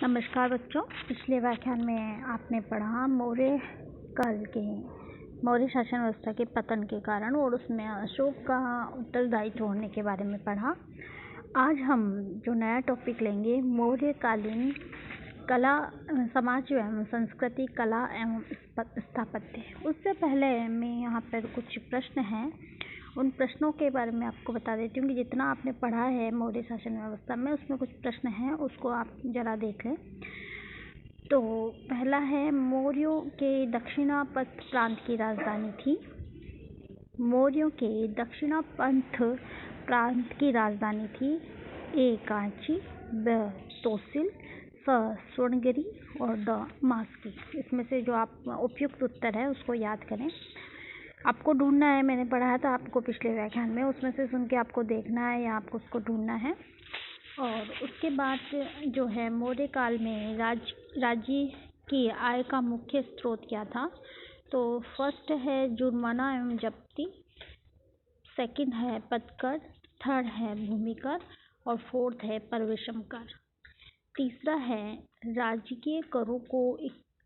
नमस्कार बच्चों। पिछले व्याख्यान में आपने पढ़ा मौर्य काल के मौर्य शासन व्यवस्था के पतन के कारण और उसमें अशोक का उत्तरदायित्व होने के बारे में पढ़ा। आज हम जो नया टॉपिक लेंगे मौर्यकालीन कला समाज एवं संस्कृति, कला एवं स्थापत्य। उससे पहले मैं यहाँ पर कुछ प्रश्न हैं, उन प्रश्नों के बारे में आपको बता देती हूँ कि जितना आपने पढ़ा है मौर्य शासन व्यवस्था में उसमें कुछ प्रश्न हैं, उसको आप जरा देख लें। तो पहला है, मौर्यों के दक्षिणापथ प्रांत की राजधानी थी। मौर्यों के दक्षिणापथ प्रांत की राजधानी थी ए कांची, ब तोसिल, स स्वर्णगिरी और द मास्की। इसमें से जो आप उपयुक्त उत्तर है उसको याद करें। आपको ढूंढना है, मैंने पढ़ाया था आपको पिछले व्याख्यान में, उसमें से सुन के आपको देखना है या आपको उसको ढूंढना है। और उसके बाद जो है मौर्य काल में राज्य की आय का मुख्य स्रोत क्या था। तो फर्स्ट है जुर्माना एवं जब्ती, सेकंड है पदकर, थर्ड है भूमिकर और फोर्थ है परवेशम कर। तीसरा है राजकीय करों को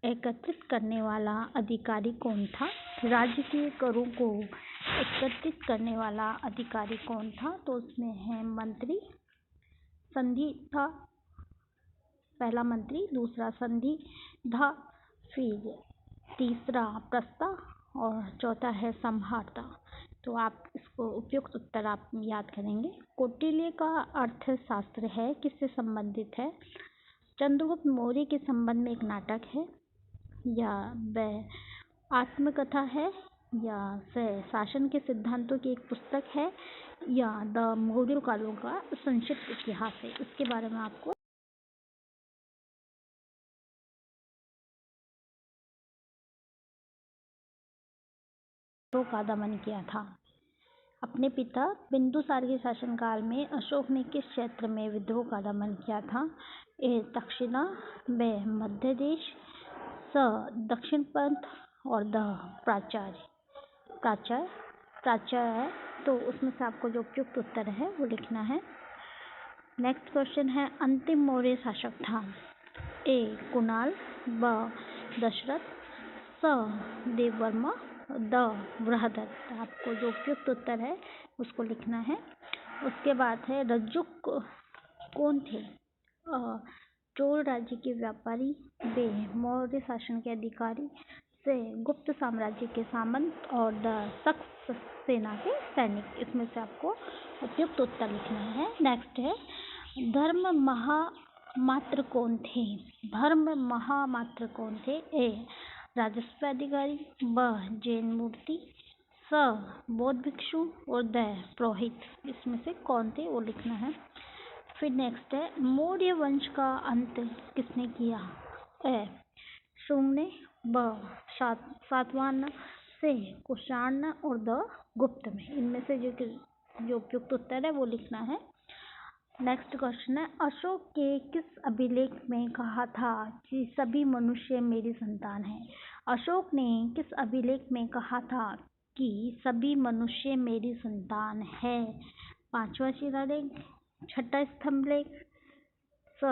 एकत्रित करने वाला अधिकारी कौन था। राजकीय करों को एकत्रित करने वाला अधिकारी कौन था। तो उसमें है मंत्री, संधि था, पहला मंत्री, दूसरा संधि था, फिर तीसरा प्रस्ता और चौथा है संहारता। तो आप इसको उपयुक्त उत्तर आप याद करेंगे। कौटिल्य का अर्थशास्त्र है, किससे संबंधित है। चंद्रगुप्त मौर्य के संबंध में एक नाटक है, या वह आत्मकथा है, या वह शासन के सिद्धांतों की एक पुस्तक है, या द मौर्य कालों का संक्षिप्त इतिहास है। इसके बारे में आपको का दमन किया था। अपने पिता बिंदुसार के शासनकाल में अशोक ने किस क्षेत्र में विद्रोह का दमन किया था। ए दक्षिणा, ब मध्य देश, स दक्षिण पंथ और द प्राचार्य। तो उसमें से आपको जो उपयुक्त उत्तर है वो लिखना है। नेक्स्ट क्वेश्चन है, अंतिम मौर्य शासक था। ए कुणाल, ब दशरथ, स देववर्मा, द बृहदत्त। आपको जो उपयुक्त उत्तर है उसको लिखना है। उसके बाद है रज्जुक कौन थे। चोल राज्य के व्यापारी, बे मौर्य शासन के अधिकारी, से गुप्त साम्राज्य के सामंत और द सक्स सेना के सैनिक। इसमें से आपको उपयुक्त उत्तर लिखना है। नेक्स्ट है, धर्म महामात्र कौन थे। धर्म महामात्र कौन थे। ए राजस्व अधिकारी, ब जैन मूर्ति, स बौद्ध भिक्षु और द पुरोहित। इसमें से कौन थे वो लिखना है। फिर नेक्स्ट है, मौर्य वंश का अंत किसने किया। ए शुंग ने, ब सातवाहन, से कुषाण और द गुप्त में। इनमें से जो उपयुक्त उत्तर है वो लिखना है। नेक्स्ट क्वेश्चन है, अशोक के किस अभिलेख में कहा था कि सभी मनुष्य मेरी संतान है। अशोक ने किस अभिलेख में कहा था कि सभी मनुष्य मेरी संतान है। पांचवा शिलालेख, छठा स्तंभ लेख, स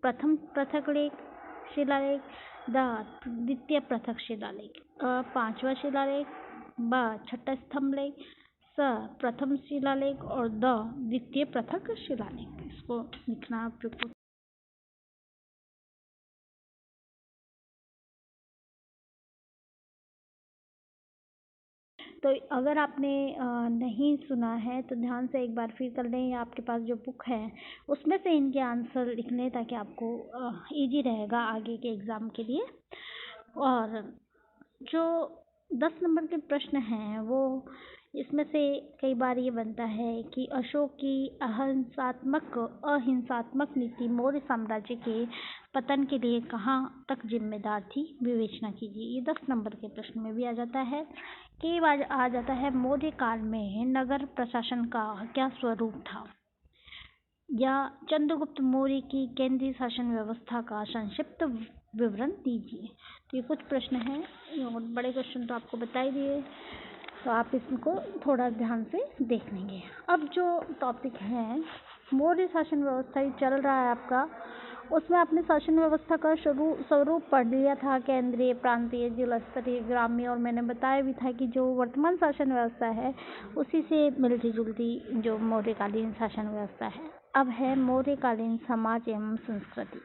प्रथम पृथक शिलालेख, द द्वितीय पृथक शिलालेख। पांचवा शिलालेख, ब छठा स्तंभ लेख, स प्रथम शिलालेख और द द्वितीय पृथक शिलालेख। इसको लिखना उपयुक्त। तो अगर आपने नहीं सुना है तो ध्यान से एक बार फिर कर लें, या आपके पास जो बुक है उसमें से इनके आंसर लिख लें, ताकि आपको इजी रहेगा आगे के एग्ज़ाम के लिए। और जो 10 नंबर के प्रश्न हैं वो इसमें से कई बार ये बनता है कि अशोक की अहिंसात्मक नीति मौर्य साम्राज्य के पतन के लिए कहाँ तक जिम्मेदार थी, विवेचना कीजिए। ये 10 नंबर के प्रश्न में भी आ जाता है। कई बार आ जाता है, मौर्य काल में नगर प्रशासन का क्या स्वरूप था, या चंद्रगुप्त मौर्य की केंद्रीय शासन व्यवस्था का संक्षिप्त विवरण दीजिए। तो ये कुछ प्रश्न हैं, और बड़े क्वेश्चन तो आपको बता ही दिए, तो आप इसको थोड़ा ध्यान से देख लेंगे। अब जो टॉपिक है, मौर्य शासन व्यवस्था ही चल रहा है आपका, उसमें अपने शासन व्यवस्था का स्वरूप पढ़ लिया था, केंद्रीय, प्रांतीय, जिला स्तरीय, ग्रामीण, और मैंने बताया भी था कि जो वर्तमान शासन व्यवस्था है उसी से मिलती जुलती जो मौर्यकालीन शासन व्यवस्था है। अब है मौर्यकालीन समाज एवं संस्कृति।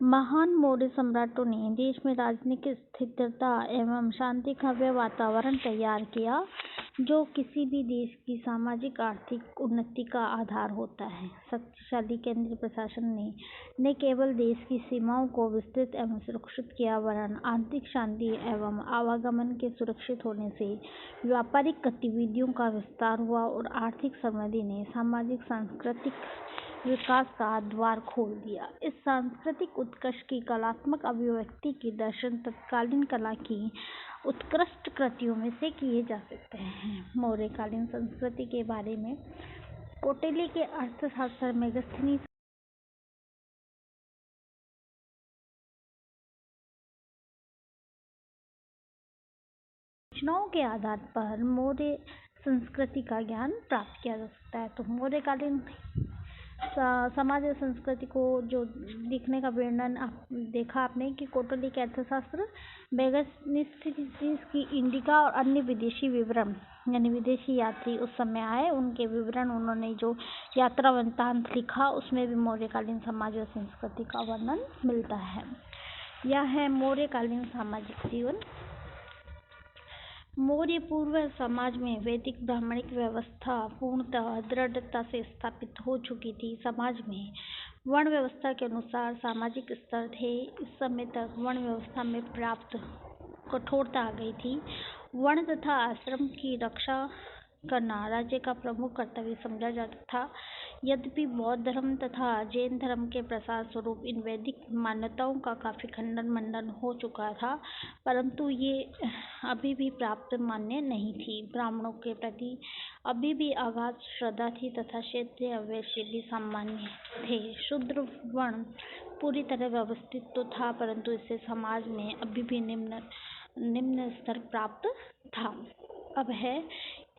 महान मौर्य सम्राटों ने देश में राजनीतिक स्थिरता एवं शांति का वह वातावरण तैयार किया जो किसी भी देश की सामाजिक आर्थिक उन्नति का आधार होता है। शक्तिशाली केंद्रीय प्रशासन ने न केवल देश की सीमाओं को विस्तृत एवं सुरक्षित किया, वरन आंतरिक शांति एवं आवागमन के सुरक्षित होने से व्यापारिक गतिविधियों का विस्तार हुआ और आर्थिक समृद्धि ने सामाजिक सांस्कृतिक विकास का द्वार खोल दिया। इस सांस्कृतिक उत्कर्ष की कलात्मक अभिव्यक्ति के दर्शन तत्कालीन कला की उत्कृष्ट कृतियों में से किए जा सकते हैं। मौर्यकालीन संस्कृति के बारे में कौटिल्य के अर्थशास्त्र मेगस्थनीज सूचनाओं के आधार पर मौर्य संस्कृति का ज्ञान प्राप्त किया जा सकता है। तो मौर्यकालीन समाज और संस्कृति को जो दिखने का वर्णन देखा आपने कि कौटिल्य के अर्थशास्त्र, मेगस्थनीज की इंडिका और अन्य विदेशी विवरण, यानी विदेशी यात्री उस समय आए उनके विवरण, उन्होंने जो यात्रा वृत्तांत लिखा उसमें भी मौर्यकालीन समाज और संस्कृति का वर्णन मिलता है। यह है मौर्यकालीन सामाजिक जीवन। मौर्य पूर्व समाज में वैदिक ब्राह्मणिक व्यवस्था पूर्णतः दृढ़ता से स्थापित हो चुकी थी। समाज में वर्ण व्यवस्था के अनुसार सामाजिक स्तर थे। इस समय तक वर्ण व्यवस्था में पर्याप्त कठोरता आ गई थी। वर्ण तथा आश्रम की रक्षा करना राज्य का प्रमुख कर्तव्य समझा जाता था। यद्यपि बौद्ध धर्म तथा जैन धर्म के प्रसार स्वरूप इन वैदिक मान्यताओं का काफी खंडन मंडन हो चुका था, परंतु ये अभी भी प्राप्त मान्य नहीं थी। ब्राह्मणों के प्रति अभी भी अगाध श्रद्धा थी तथा क्षेत्रीय वैश्य भी सामान्य थे। शूद्र वर्ण पूरी तरह व्यवस्थित तो था, परंतु इससे समाज में अभी भी निम्न स्तर प्राप्त था। अब है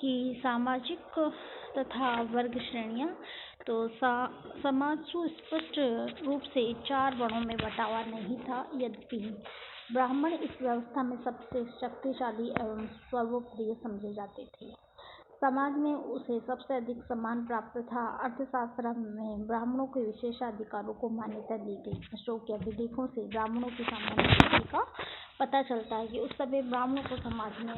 कि सामाजिक तथा वर्ग श्रेणियां। तो समाज सुस्पष्ट रूप से 4 वर्णों में बटा हुआ नहीं था, यद्यपि ब्राह्मण इस व्यवस्था में सबसे शक्तिशाली एवं सर्वोप्रिय समझे जाते थे। समाज में उसे सबसे अधिक सम्मान प्राप्त था। अर्थशास्त्र में ब्राह्मणों के विशेषाधिकारों को मान्यता दी गई। अशोक के अभिलेखों से ब्राह्मणों की सामान्य स्थिति का पता चलता है कि उस समय ब्राह्मणों को समाज में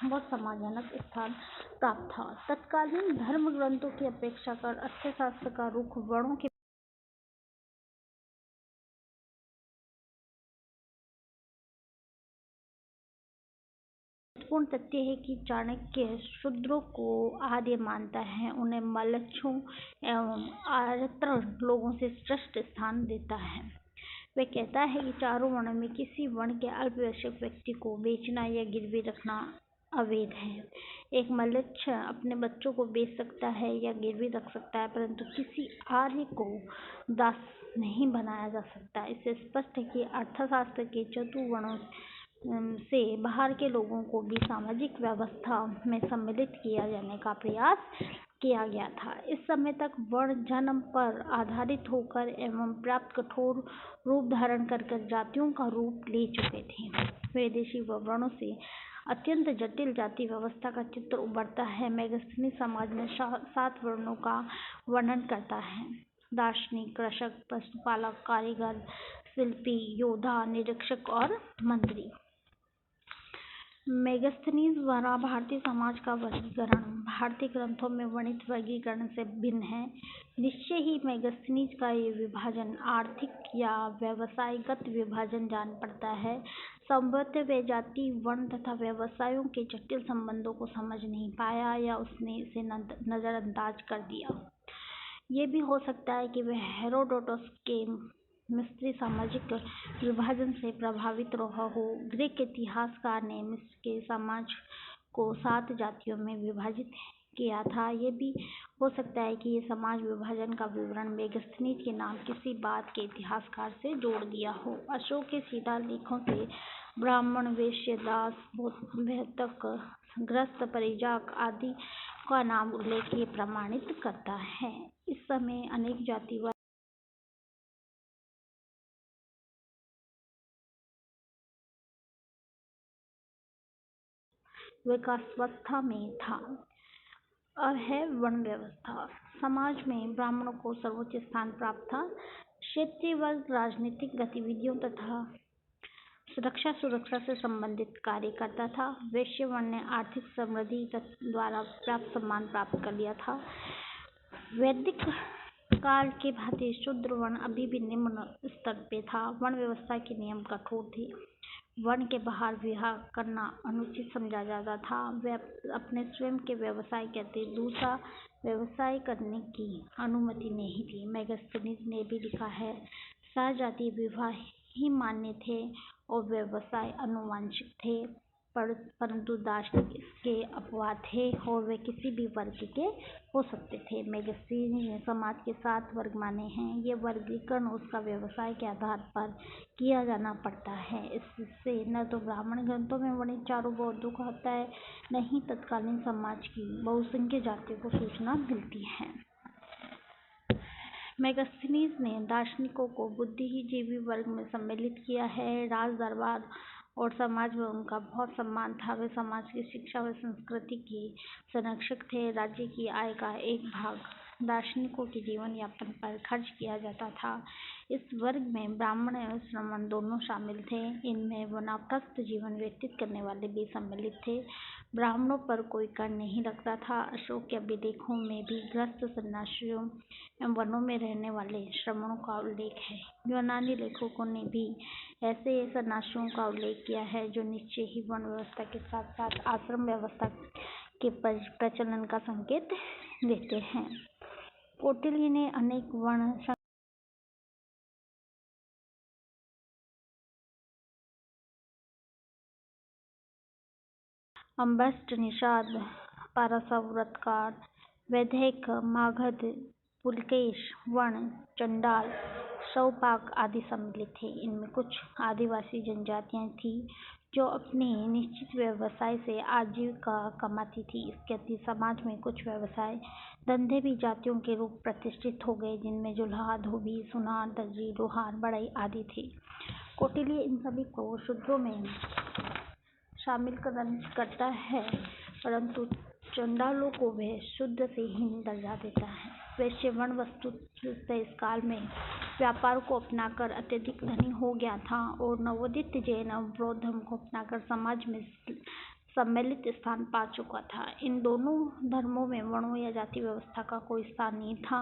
बहुत सम्मानजनक स्थान प्राप्त था। तत्कालीन धर्म ग्रंथों की अपेक्षा कर अर्थशास्त्र का रुख वर्णों के महत्वपूर्ण तथ्य है कि चाणक्य शूद्रों को आर्य मानता है, उन्हें मलच्छों एवं आर्यत्र लोगों से श्रेष्ठ स्थान देता है। वह कहता है कि चारों वर्णों में किसी वर्ण के अल्पवयस्क व्यक्ति को बेचना या गिरवी रखना अवैध है। एक मलच्छ अपने बच्चों को बेच सकता है या गिरवी रख सकता है, परंतु किसी आर्य को दास नहीं बनाया जा सकता। इससे स्पष्ट है कि अर्थशास्त्र के चतुर्वर्णों से बाहर के लोगों को भी सामाजिक व्यवस्था में सम्मिलित किया जाने का प्रयास किया गया था। इस समय तक वर्ण जन्म पर आधारित होकर एवं प्राप्त कठोर रूप धारण कर जातियों का रूप ले चुके थे। वैदेशी वर्णों से अत्यंत जटिल जाति व्यवस्था का चित्र उभरता है। मेगस्थनीज समाज में 7 वर्णों का वर्णन करता है: दार्शनिक, कृषक, पशुपालक, कारीगर, शिल्पी, योद्धा, निरीक्षक और मंत्री। मेगस्थनीज द्वारा भारतीय समाज का वर्गीकरण भारतीय ग्रंथों में वर्णित वर्गीकरण से भिन्न है। निश्चय ही मेगस्थनीज का ये विभाजन आर्थिक या व्यवसायगत विभाजन जान पड़ता है। संभवतः वे जाति, वर्ण तथा व्यवसायों के जटिल संबंधों को समझ नहीं पाया या उसने इसे नजरअंदाज कर दिया। ये भी हो सकता है कि वह हेरोडोटस के मिस्री सामाजिक विभाजन से प्रभावित रहा हो। ग्रीक इतिहासकार ने मिस्र के समाज को 7 जातियों में विभाजित किया था। ये भी हो सकता है कि ये समाज विभाजन का विवरण मेगस्थनीज के नाम किसी बात के इतिहासकार से जोड़ दिया हो। अशोक के शिलालेखों से ब्राह्मण, वैश्य, दास, भैतक, गृहस्थ, परिचारक आदि का नाम उल्लेख ये प्रमाणित करता है। इस समय अनेक जातिवाद विकासावस्था में था। अब है वर्ण व्यवस्था। समाज में ब्राह्मणों को सर्वोच्च स्थान प्राप्त था। क्षेत्रीय वर्ग राजनीतिक गतिविधियों तथा सुरक्षा से संबंधित कार्य करता था। वैश्य वर्ण ने आर्थिक समृद्धि द्वारा प्राप्त सम्मान प्राप्त कर लिया था। वैदिक काल के भांति शूद्र वर्ण अभी भी निम्न स्तर पे था। वर्ण व्यवस्था के नियम कठोर थे। वर्ण के बाहर विवाह करना अनुचित समझा जाता था। वे अपने स्वयं के व्यवसाय के अतिरिक्त दूसरा व्यवसाय करने की अनुमति नहीं थी। मेगास्थनीज ने भी लिखा है, सहजातीय विवाह ही मान्य थे और व्यवसाय अनुवांशिक थे, परंतु दार्शनिक इसके अपवाद थे और वे किसी भी वर्ग के हो सकते थे। मेगास्थनीज ने समाज के 7 वर्ग माने हैं। ये वर्गीकरण उसका व्यवसाय के आधार पर किया जाना पड़ता है। इससे न तो ब्राह्मण ग्रंथों में वर्णित चारों बौद्धों का होता है, न ही तत्कालीन समाज की बहुसंख्यक जातियों को सूचना मिलती है। मेगास्थनीज ने दार्शनिकों को बुद्धिजीवी वर्ग में सम्मिलित किया है। राज दरबार और समाज में उनका बहुत सम्मान था। वे समाज की शिक्षा व संस्कृति के संरक्षक थे। राज्य की आय का एक भाग दार्शनिकों के जीवन यापन पर खर्च किया जाता था। इस वर्ग में ब्राह्मण एवं श्रमण दोनों शामिल थे। इनमें वानप्रस्थ जीवन व्यतीत करने वाले भी सम्मिलित थे। ब्राह्मणों पर कोई कर नहीं लगता था। अशोक के अभिलेखों में भी गृहस्थ सन्यासियों एवं वनों में रहने वाले श्रमणों का उल्लेख है। यूनानी लेखकों ने भी ऐसे सन्यासियों का उल्लेख किया है जो निश्चय ही वर्ण व्यवस्था के साथ साथ आश्रम व्यवस्था के प्रचलन का संकेत देते हैं। कौटिल्य ने अनेक वर्ण अम्बष्ट, निषाद, पाराशरव्रतकार, वैदेहक, मागध, पुलकेश वर्ण, चंडाल, शौपाक आदि सम्मिलित थे। इनमें कुछ आदिवासी जनजातियां थीं जो अपने निश्चित व्यवसाय से आजीविका कमाती थी। इसके अतिरिक्त समाज में कुछ व्यवसाय धंधे भी जातियों के रूप प्रतिष्ठित हो गए, जिनमें जुल्हा, धोबी, सुनार, दर्जी, लोहार, बढ़ई आदि थे। कौटिल्य इन सभी को शूद्रों में शामिल करता है, परंतु चंडालों को वह शुद्र से हीन दर्जा देता है। वैश्य वर्ण वस्तुतः इस काल में व्यापार को अपनाकर अत्यधिक धनी हो गया था और नवोदित जैन एवं बौद्ध धर्म को अपनाकर समाज में सम्मिलित स्थान पा चुका था। इन दोनों धर्मों में वर्णों या जाति व्यवस्था का कोई स्थान नहीं था।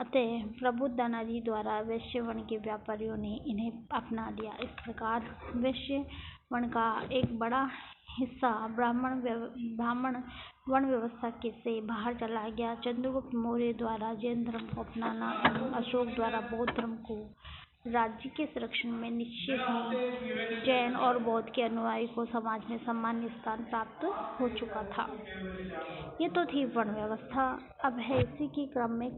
अतः प्रबुद्ध आदि द्वारा वैश्य वर्ण के व्यापारियों ने इन्हें अपना लिया। इस प्रकार वैश्य वर्ण का एक बड़ा हिस्सा ब्राह्मण वर्ण व्यवस्था से बाहर चला गया। चंद्रगुप्त मौर्य द्वारा जैन धर्म को अपनाना एवं अशोक द्वारा बौद्ध धर्म को राज्य के संरक्षण में निश्चय ही जैन और बौद्ध के अनुयायी को समाज में सामान्य स्थान प्राप्त हो चुका था। ये तो थी वर्ण व्यवस्था। अब है इसी के क्रम में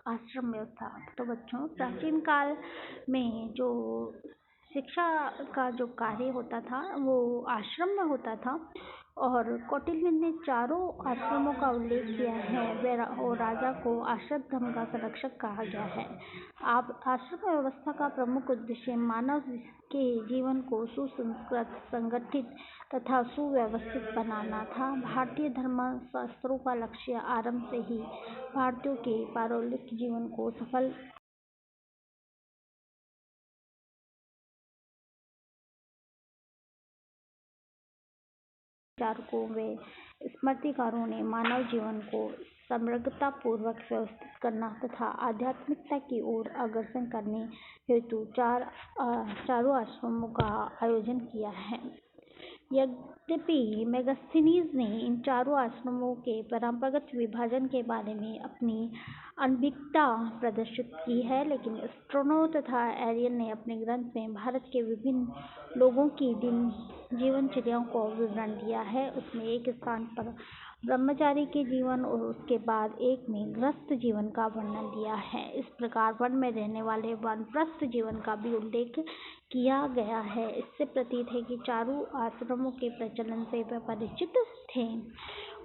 आश्रम व्यवस्था। तो बच्चों, प्राचीन काल में जो शिक्षा का जो कार्य होता था वो आश्रम में होता था और कौटिल्य ने चारों आश्रमों का उल्लेख किया है और राजा को आश्रम धर्म का संरक्षक कहा गया है। अब आश्रम व्यवस्था का प्रमुख उद्देश्य मानव के जीवन को सुसंस्कृत, संगठित तथा सुव्यवस्थित बनाना था। भारतीय धर्म शास्त्रों का लक्ष्य आरंभ से ही भारतीयों के पारलौकिक जीवन को सफल विचारकों व स्मृतिकारों ने मानव जीवन को समग्रता पूर्वक व्यवस्थित करना तथा आध्यात्मिकता की ओर अग्रसर करने हेतु चारों आश्रमों का आयोजन किया है। यद्यपि मेगास्थनीज ने इन चारों आश्रमों के परंपरागत विभाजन के बारे में अपनी अनभिज्ञता प्रदर्शित की है, लेकिन स्ट्रैबो तथा एरियन ने अपने ग्रंथ में भारत के विभिन्न लोगों की जीवनचर्याओं को विवरण दिया है। उसमें एक स्थान पर ब्रह्मचारी के जीवन और उसके बाद एक में गृहस्थ जीवन का वर्णन दिया है। इस प्रकार वन में रहने वाले वानप्रस्थ जीवन का भी उल्लेख किया गया है। इससे प्रतीत है कि चारों आश्रमों के प्रचलन से वे परिचित थे।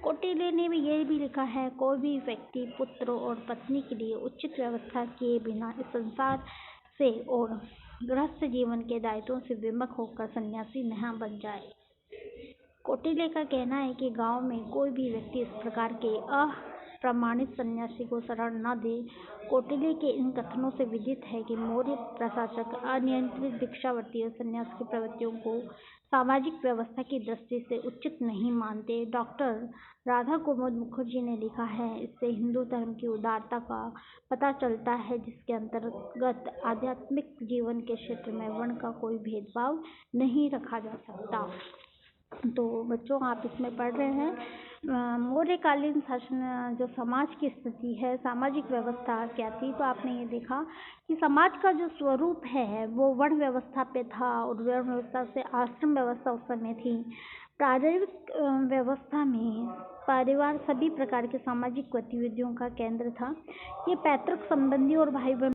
कौटिल्य ने यह भी लिखा है, कोई भी व्यक्ति पुत्र और पत्नी के लिए उचित व्यवस्था किए बिना इस संसार से और गृहस्थ जीवन के दायित्वों से विमुख होकर सन्यासी न बन जाए। कौटिल्य का कहना है कि गांव में कोई भी व्यक्ति इस प्रकार के अप्रमाणित सन्यासी को शरण न दे। कौटिल्य के इन कथनों से विदित है कि मौर्य प्रशासक अनियंत्रित भिक्षावृत्ति और संन्यास की प्रवृत्तियों को सामाजिक व्यवस्था की दृष्टि से उचित नहीं मानते। डॉक्टर राधा कुमुद मुखर्जी ने लिखा है, इससे हिंदू धर्म की उदारता का पता चलता है, जिसके अंतर्गत आध्यात्मिक जीवन के क्षेत्र में वर्ण का कोई भेदभाव नहीं रखा जा सकता। तो बच्चों, आप इसमें पढ़ रहे हैं मौर्यकालीन शासन जो समाज की स्थिति है, सामाजिक व्यवस्था क्या थी। तो आपने ये देखा कि समाज का जो स्वरूप है वो वर्ण व्यवस्था पे था और वर्ण व्यवस्था से आश्रम व्यवस्था उस समय थी। प्रारंभिक व्यवस्था में परिवार सभी प्रकार के सामाजिक गतिविधियों का केंद्र था। ये पैतृक संबंधी और भाई बहन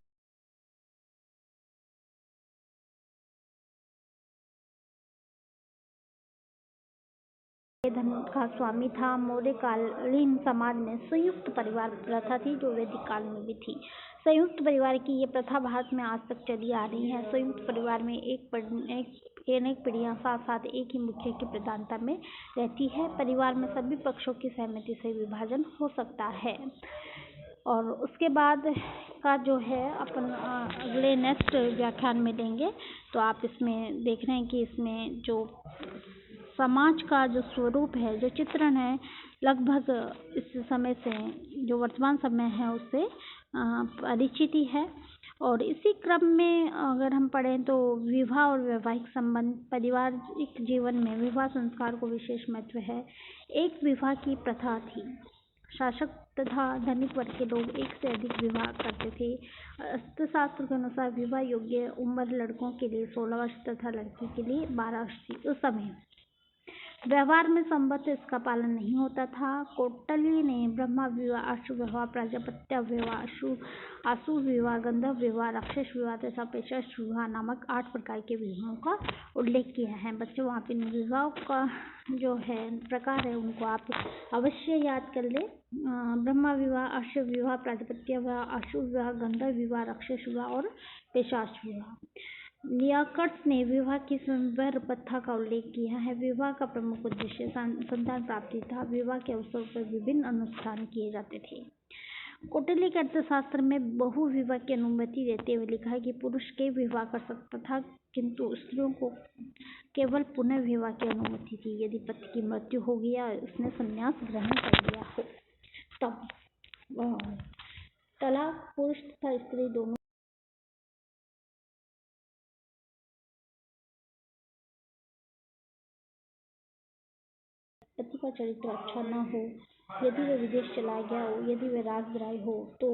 धन का स्वामी था। मौर्यकालीन समाज में संयुक्त परिवार प्रथा थी, जो वैदिक काल में भी थी। संयुक्त परिवार की ये प्रथा भारत में आज तक चली आ रही है। संयुक्त परिवार में अनेक पीढ़ियां साथ साथ एक ही मुखिया की प्रधानता में रहती है। परिवार में सभी पक्षों की सहमति से विभाजन हो सकता है। और उसके बाद का जो है अपन अगले नेक्स्ट व्याख्यान में लेंगे। तो आप इसमें देख रहे हैं कि इसमें जो समाज का जो स्वरूप है, जो चित्रण है, लगभग इस समय से जो वर्तमान समय है उससे परिचित ही है। और इसी क्रम में अगर हम पढ़ें तो विवाह और वैवाहिक संबंध, पारिवारिक जीवन में विवाह संस्कार को विशेष महत्व है। एक विवाह की प्रथा थी। शासक तथा धनिक वर्ग के लोग एक से अधिक विवाह करते थे। अर्थशास्त्र के अनुसार विवाह योग्य उम्र लड़कों के लिए 16 वर्ष तथा लड़की के लिए 12 वर्ष थी। उस समय व्यवहार में संबद्ध इसका पालन नहीं होता था। कौटिल्य ने ब्रह्मा विवाह, अश्व विवाह, प्रजापत्य विवाह, आसुर विवाह, गंधर्व विवाह, राक्षस विवाह तथा पेशच विवाह नामक 8 प्रकार के विवाहों का उल्लेख किया है। बच्चों, आप इन विवाहों का जो है प्रकार है उनको आप अवश्य याद कर ले। ब्रह्मा विवाह, अश्व विवाह, प्रजापत्य विवाह, आसुर विवाह, गंधर्व विवाह, राक्षस विवाह और पेशाच विवाह। लियाकत्स ने विवाह की स्वयंवर प्रथा का उल्लेख किया है। विवाह का प्रमुख उद्देश्य संतान प्राप्ति था। विवाह के अवसर पर विभिन्न अनुष्ठान किए जाते थे। कौटिल्य के अर्थशास्त्र में बहु विवाह की अनुमति देते हुए लिखा है कि पुरुष के विवाह कर सकता था, किंतु स्त्रियों को केवल पुनः विवाह की अनुमति थी यदि पति की मृत्यु हो गया, उसने संन्यास ग्रहण कर लिया हो तब। तलाक पुरुष तथा स्त्री दोनों पति का चरित्र अच्छा न हो, यदि वह विदेश चला गया हो, यदि वह राजद्रोही हो, तो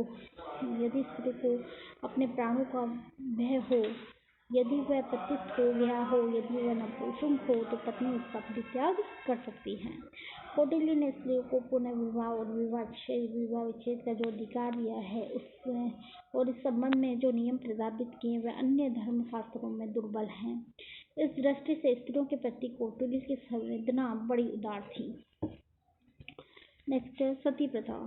यदि स्त्री को अपने प्राणों का भय हो, यदि वह पतित हो गया हो, यदि वह नपुंसक हो, तो पत्नी उसका परित्याग कर सकती है। कौटिल्य ने स्त्रियों को पुनः विवाह और विवाह विच्छेद का जो अधिकार दिया है और इस संबंध में जो नियम प्रस्तावित किए वे अन्य धर्म शास्त्रों में दुर्बल हैं। इस दृष्टि से स्त्रियों के प्रति कौटिल्य की संवेदना बड़ी उदार थी। नेक्स्ट, सती प्रथा।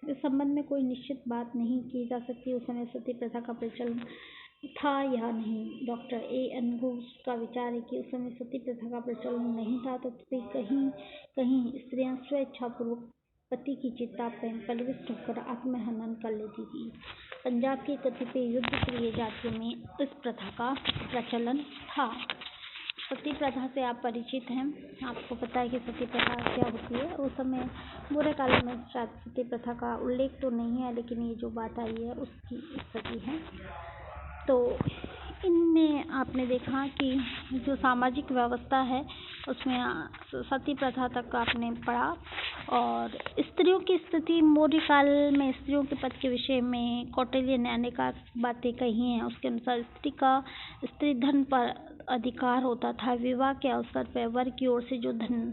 इस संबंध में कोई निश्चित बात नहीं की जा सकती उस समय सती प्रथा का प्रचलन था या नहीं। Doctor A.N. घोष का विचार है कि उस समय सती प्रथा का प्रचलन नहीं था, तथापि कहीं कहीं स्त्रियां स्वेच्छापूर्वक पति की चिता पर प्रविष्ट होकर आत्महनन कर लेती थी। पंजाब की कतिपय युद्ध प्रिय जातियों में इस प्रथा का प्रचलन था। सती प्रथा से आप परिचित हैं, आपको पता है कि सती प्रथा क्या होती है। उस समय बुरे काल में शायद सती प्रथा का उल्लेख तो नहीं है, लेकिन ये जो बात आई है उसकी स्थिति है। तो इनमें आपने देखा कि जो सामाजिक व्यवस्था है उसमें सती प्रथा तक आपने पढ़ा। और स्त्रियों की स्थिति मौर्य काल में स्त्रियों के पद के विषय में कौटिल्य ने अनेक बातें कही हैं। उसके अनुसार स्त्री धन पर अधिकार होता था। विवाह के अवसर पर वर की ओर से जो धन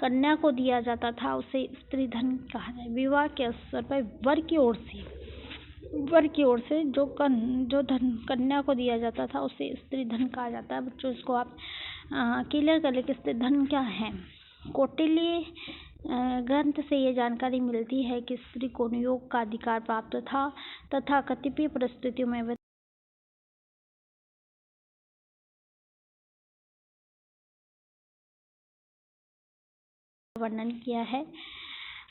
कन्या को दिया जाता था उसे स्त्री धन कहा जाए। विवाह के अवसर पर वर की ओर से जो धन कन्या को दिया जाता था उसे स्त्री धन कहा जाता है। बच्चों, इसको आप क्लियर कर ले कि स्त्री धन क्या है। कौटिल्य ग्रंथ से ये जानकारी मिलती है कि स्त्री को नियोग का अधिकार प्राप्त था तथा कतिपय परिस्थितियों में वर्णन किया है।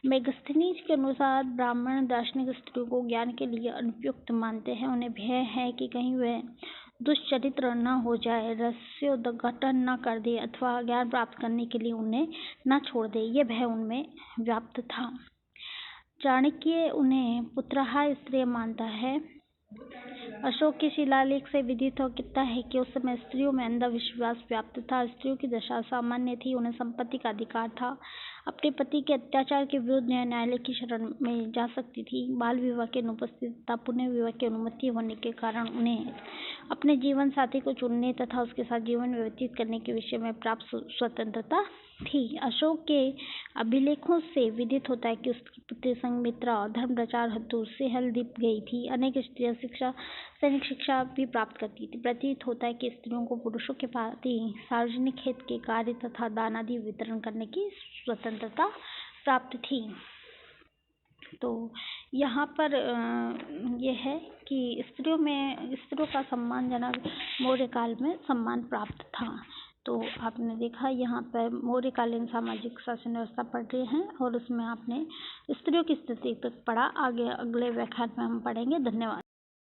मेगस्थनीज के अनुसार ब्राह्मण दार्शनिक स्त्रियों को ज्ञान के लिए अनुपयुक्त मानते हैं। उन्हें भय है कि कहीं वह दुष्चरित्र न हो जाए, रहस्योद्घाटन न कर दे अथवा ज्ञान प्राप्त करने के लिए उन्हें न छोड़ दे। यह भय उनमें व्याप्त था। चाणक्य उन्हें पुत्रहा स्त्रियां मानता है। अशोक के शिलालेख से विदित होता है कि उस समय स्त्रियों में अंधविश्वास व्याप्त था। स्त्रियों की दशा सामान्य थी, उन्हें संपत्ति का अधिकार था, अपने पति के अत्याचार के विरुद्ध न्यायालय की शरण में जा सकती थी। बाल विवाह की अनुपस्थिति तथा पुनः विवाह की अनुमति होने के कारण उन्हें अपने जीवन साथी को चुनने तथा उसके साथ जीवन व्यतीत करने के विषय में प्राप्त स्वतंत्रता थी। अशोक के अभिलेखों से विदित होता है कि उसकी पुत्री संघमित्रा धर्म प्रचार हेतु सिहलदीप गई थी। अनेक स्त्रियां सैनिक शिक्षा भी प्राप्त करती थी। प्रतीत होता है कि स्त्रियों को पुरुषों के भांति सार्वजनिक हित के कार्य तथा दान आदि वितरण करने की स्वतंत्रता प्राप्त थी। तो यहाँ पर यह है कि स्त्रियों का सम्मानजनक मौर्य काल में सम्मान प्राप्त था। तो आपने देखा यहाँ पर मौर्यकालीन सामाजिक शासन व्यवस्था पढ़ रहे हैं और उसमें आपने स्त्रियों की स्थिति तक पढ़ा। आगे अगले व्याख्यान में हम पढ़ेंगे। धन्यवाद।